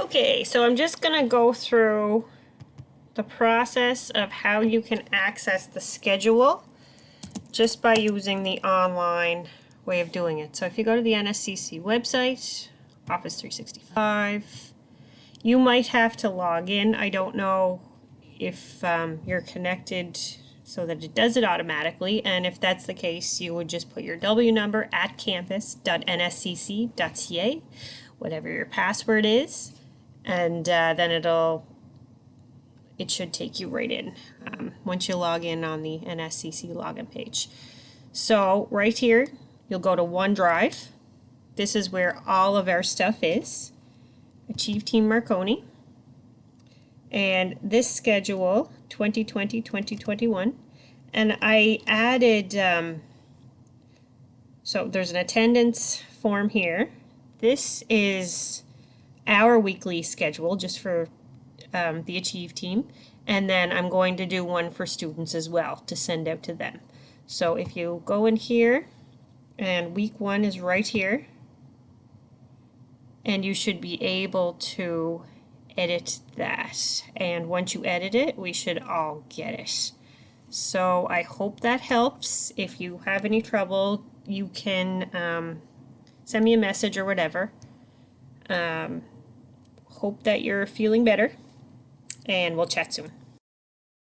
Okay, so I'm just going to go through the process of how you can access the schedule just by using the online way of doing it. So if you go to the NSCC website, Office 365, you might have to log in. I don't know if you're connected so that it does it automatically, and if that's the case, you would just put your W number at campus.nscc.ca, whatever your password is, and then it should take you right in once you log in on the NSCC login page. So right here, you'll go to OneDrive. This is where all of our stuff is. Achieve Team Marconi. And this schedule, 2020-2021. And I added, so there's an attendance form here. This is our weekly schedule just for the Achieve team, and then I'm going to do one for students as well to send out to them. So if you go in here, and week 1 is right here, and you should be able to edit that, and once you edit it, we should all get it. So I hope that helps. If you have any trouble, you can send me a message or whatever. Hope that you're feeling better, and we'll chat soon.